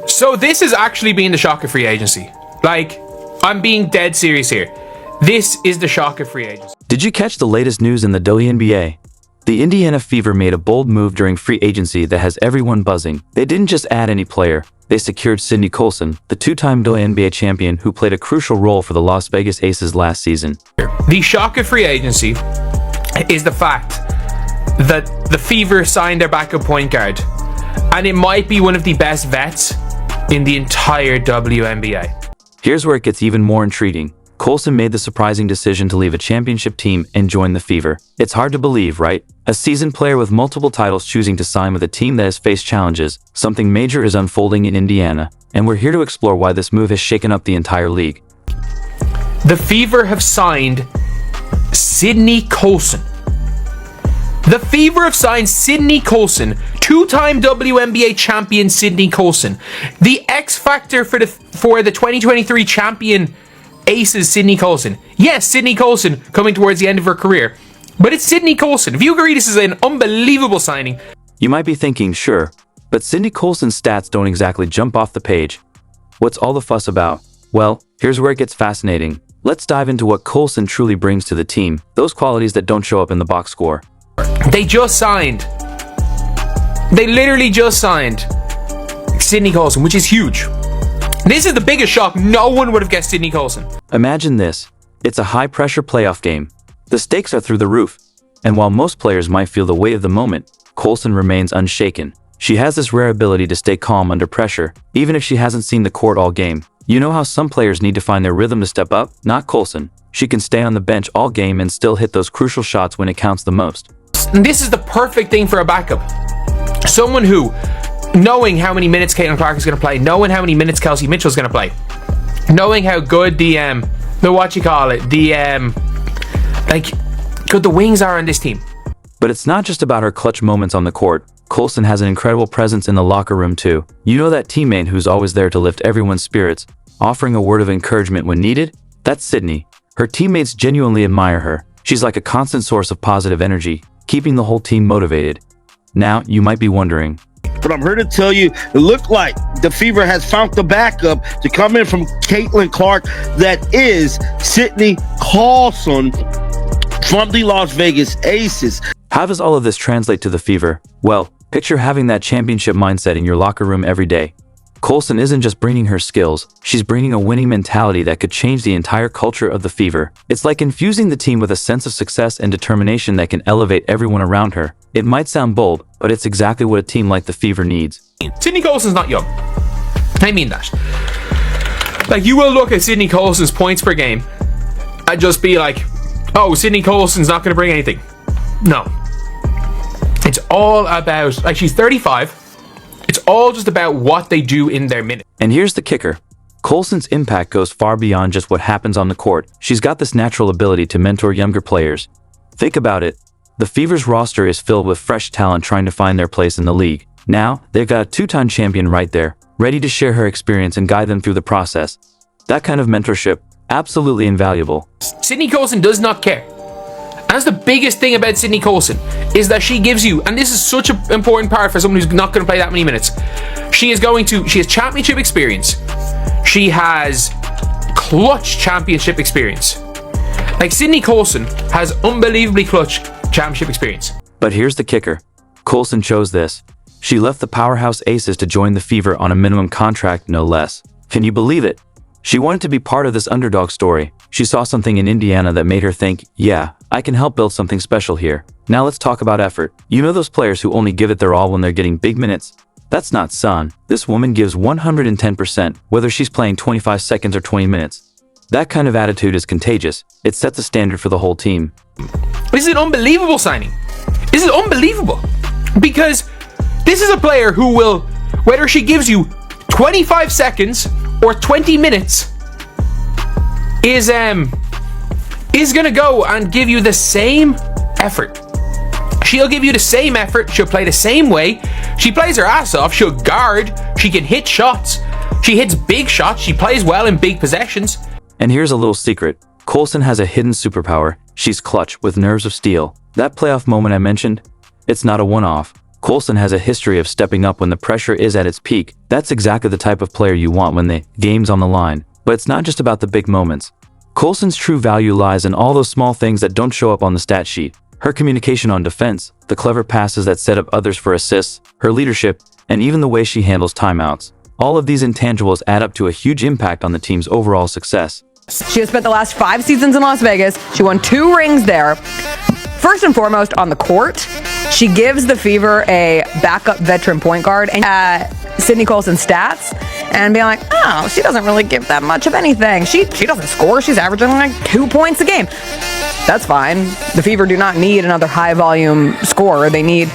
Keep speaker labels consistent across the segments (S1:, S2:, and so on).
S1: So this has actually been the shock of free agency. Like, I'm being dead serious here. This is the shock of free agency.
S2: Did you catch the latest news in the WNBA? The Indiana Fever made a bold move during free agency that has everyone buzzing. They didn't just add any player, they secured Sydney Colson, the two-time WNBA champion who played a crucial role for the Las Vegas Aces last season.
S1: The shock of free agency is the fact that the Fever signed their backup point guard, and it might be one of the best vets in the entire WNBA.
S2: Here's where it gets even more intriguing. Colson made the surprising decision to leave a championship team and join the Fever. It's hard to believe, right? A seasoned player with multiple titles choosing to sign with a team that has faced challenges. Something major is unfolding in Indiana, and we're here to explore why this move has shaken up the entire league.
S1: The Fever have signed Sydney Colson. The Fever have signed Sydney Colson, two-time WNBA champion Sydney Colson, the X factor for the 2023 champion Aces Sydney Colson. Yes, Sydney Colson coming towards the end of her career, but it's Sydney Colson. If you agree this is an unbelievable signing.
S2: You might be thinking, sure, but Sydney Colson's stats don't exactly jump off the page. What's all the fuss about? Well, here's where it gets fascinating. Let's dive into what Colson truly brings to the team, those qualities that don't show up in the box score.
S1: They literally just signed Sydney Colson, which is huge. This is the biggest shock. No one would have guessed Sydney Colson.
S2: Imagine this. It's a high-pressure playoff game. The stakes are through the roof. And while most players might feel the weight of the moment, Colson remains unshaken. She has this rare ability to stay calm under pressure, even if she hasn't seen the court all game. You know how some players need to find their rhythm to step up? Not Colson. She can stay on the bench all game and still hit those crucial shots when it counts the most.
S1: And this is the perfect thing for a backup. Someone who, knowing how many minutes Caitlin Clark is going to play, knowing how many minutes Kelsey Mitchell is going to play, knowing how good the wings are on this team.
S2: But it's not just about her clutch moments on the court. Colson has an incredible presence in the locker room too. You know that teammate who's always there to lift everyone's spirits, offering a word of encouragement when needed? That's Sydney. Her teammates genuinely admire her. She's like a constant source of positive energy, keeping the whole team motivated. Now, you might be wondering,
S3: but I'm here to tell you, it looked like the Fever has found the backup to come in from Caitlin Clark. That is Sydney Colson from the Las Vegas Aces.
S2: How does all of this translate to the Fever? Well, picture having that championship mindset in your locker room every day. Colson isn't just bringing her skills, she's bringing a winning mentality that could change the entire culture of the Fever. It's like infusing the team with a sense of success and determination that can elevate everyone around her. It might sound bold, but it's exactly what a team like the Fever needs.
S1: Sydney Colson's not young. I mean that. Like, you will look at Sydney Colson's points per game and just be like, oh, Sydney Colson's not going to bring anything. No. It's all about, like, she's 35. It's all just about what they do in their minutes.
S2: And here's the kicker. Colson's impact goes far beyond just what happens on the court. She's got this natural ability to mentor younger players. Think about it. The Fever's roster is filled with fresh talent trying to find their place in the league. Now, they've got a two-time champion right there, ready to share her experience and guide them through the process. That kind of mentorship, absolutely invaluable.
S1: Sydney Colson does not care. And that's the biggest thing about Sydney Colson, is that she gives you, and this is such an important part for someone who's not going to play that many minutes, she has championship experience. She has clutch championship experience. Like, Sydney Colson has unbelievably clutch championship experience.
S2: But here's the kicker. Colson chose this. She left the powerhouse Aces to join the Fever on a minimum contract, no less. Can you believe it? She wanted to be part of this underdog story. She saw something in Indiana that made her think, yeah, I can help build something special here. Now let's talk about effort. You know those players who only give it their all when they're getting big minutes? That's not Sun. This woman gives 110%, whether she's playing 25 seconds or 20 minutes. That kind of attitude is contagious. It sets a standard for the whole team.
S1: This is an unbelievable signing. This is unbelievable. Because this is a player who will, whether she gives you 25 seconds or 20 minutes, is gonna go and give you the same effort. She'll give you the same effort. She'll play the same way. She plays her ass off. She'll guard. She can hit shots. She hits big shots. She plays well in big possessions.
S2: And here's a little secret. Colson has a hidden superpower. She's clutch with nerves of steel. That playoff moment I mentioned, it's not a one-off. Colson has a history of stepping up when the pressure is at its peak. That's exactly the type of player you want when the game's on the line. But it's not just about the big moments. Colson's true value lies in all those small things that don't show up on the stat sheet. Her communication on defense, the clever passes that set up others for assists, her leadership, and even the way she handles timeouts. All of these intangibles add up to a huge impact on the team's overall success.
S4: She has spent the last 5 seasons in Las Vegas. She won 2 rings there. First and foremost, on the court, she gives the Fever a backup veteran point guard and Sydney Colson stats and be like, oh, she doesn't really give that much of anything. She doesn't score. She's averaging like 2 points a game. That's fine. The Fever do not need another high-volume scorer. They need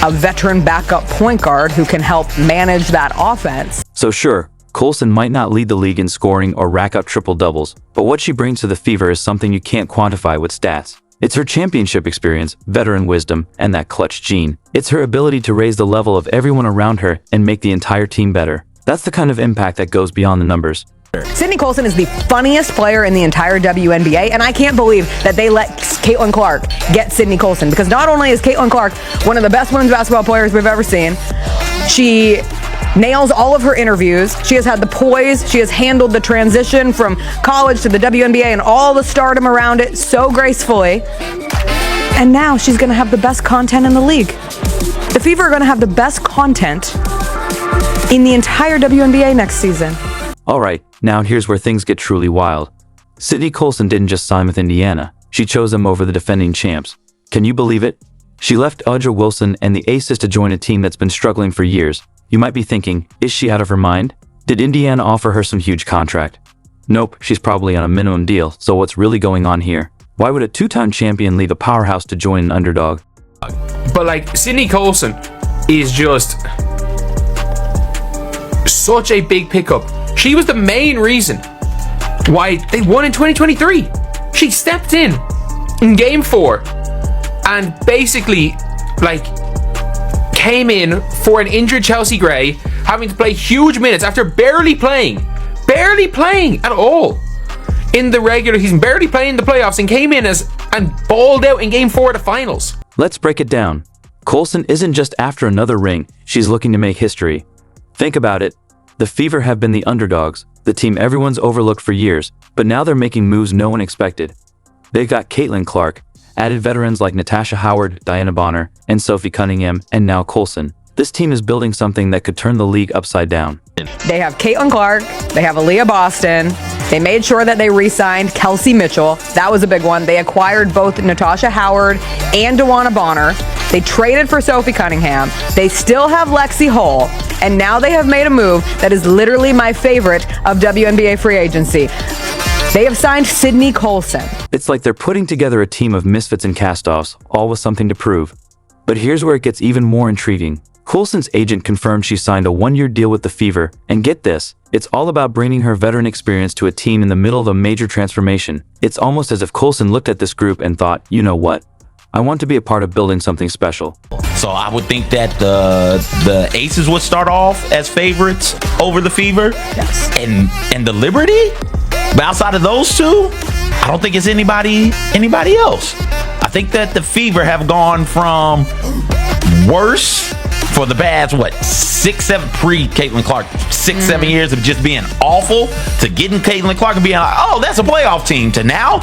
S4: a veteran backup point guard who can help manage that offense.
S2: So sure, Colson might not lead the league in scoring or rack up triple-doubles, but what she brings to the Fever is something you can't quantify with stats. It's her championship experience, veteran wisdom, and that clutch gene. It's her ability to raise the level of everyone around her and make the entire team better. That's the kind of impact that goes beyond the numbers.
S4: Sydney Colson is the funniest player in the entire WNBA, and I can't believe that they let Caitlin Clark get Sydney Colson, because not only is Caitlin Clark one of the best women's basketball players we've ever seen, she nails all of her interviews. She has had the poise. She has handled the transition from college to the WNBA and all the stardom around it so gracefully. And now she's going to have the best content in the league. The Fever are going to have the best content in the entire WNBA next season.
S2: Alright, now here's where things get truly wild. Sydney Colson didn't just sign with Indiana. She chose them over the defending champs. Can you believe it? She left Audra Wilson and the Aces to join a team that's been struggling for years. You might be thinking, is she out of her mind? Did Indiana offer her some huge contract? Nope, she's probably on a minimum deal, so what's really going on here? Why would a 2-time champion leave a powerhouse to join an underdog?
S1: But like, Sydney Colson is just such a big pickup. She was the main reason why they won in 2023. She stepped in game 4 and basically like came in for an injured Chelsea Gray, having to play huge minutes after barely playing at all in the regular season, barely playing in the playoffs, and came in and balled out in game 4 of the finals.
S2: Let's break it down. Colson isn't just after another ring, she's looking to make history. Think about it. The Fever have been the underdogs, the team everyone's overlooked for years, but now they're making moves no one expected. They've got Caitlin Clark, added veterans like Natasha Howard, Diana Bonner, and Sophie Cunningham, and now Colson. This team is building something that could turn the league upside down.
S4: They have Caitlin Clark, they have Aaliyah Boston, they made sure that they re-signed Kelsey Mitchell. That was a big one. They acquired both Natasha Howard and Diana Bonner. They traded for Sophie Cunningham. They still have Lexi Hull, and now they have made a move that is literally my favorite of WNBA free agency. They have signed Sydney Colson.
S2: It's like they're putting together a team of misfits and castoffs, all with something to prove. But here's where it gets even more intriguing. Colson's agent confirmed she signed a 1-year deal with the Fever, and get this, it's all about bringing her veteran experience to a team in the middle of a major transformation. It's almost as if Colson looked at this group and thought, you know what? I want to be a part of building something special.
S5: So I would think that the Aces would start off as favorites over the Fever.
S4: Yes.
S5: And the Liberty? But outside of those two, I don't think it's anybody else. I think that the Fever have gone from worse for the past, 6-7 pre-Caitlin Clark, 6-7 years of just being awful, to getting Caitlin Clark and being like, oh, that's a playoff team, to now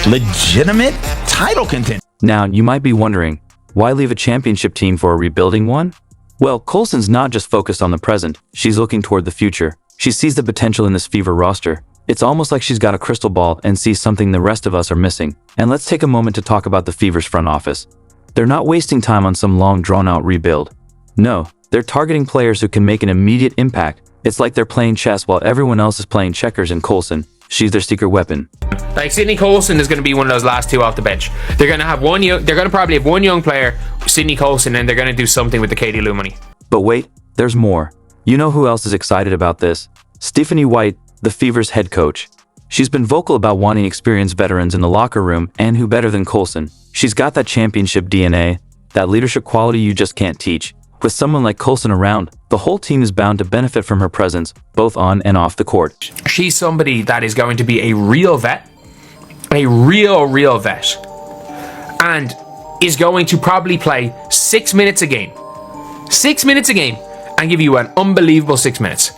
S5: legitimate title contender.
S2: Now, you might be wondering, why leave a championship team for a rebuilding one? Well, Colson's not just focused on the present, she's looking toward the future. She sees the potential in this Fever roster. It's almost like she's got a crystal ball and sees something the rest of us are missing. And let's take a moment to talk about the Fever's front office. They're not wasting time on some long drawn-out rebuild. No, they're targeting players who can make an immediate impact. It's like they're playing chess while everyone else is playing checkers in Colson. She's their secret weapon.
S1: Like, Sydney Colson is going to be one of those last two off the bench. They're going to probably have one young player, Sydney Colson, and they're going to do something with the Katie Lou money.
S2: But wait, there's more. You know who else is excited about this? Stephanie White, the Fever's head coach. She's been vocal about wanting experienced veterans in the locker room, and who better than Colson? She's got that championship DNA, that leadership quality you just can't teach. With someone like Colson around, the whole team is bound to benefit from her presence, both on and off the court.
S1: She's somebody that is going to be a real vet, a real vet, and is going to probably play 6 minutes a game. 6 minutes a game and give you an unbelievable 6 minutes.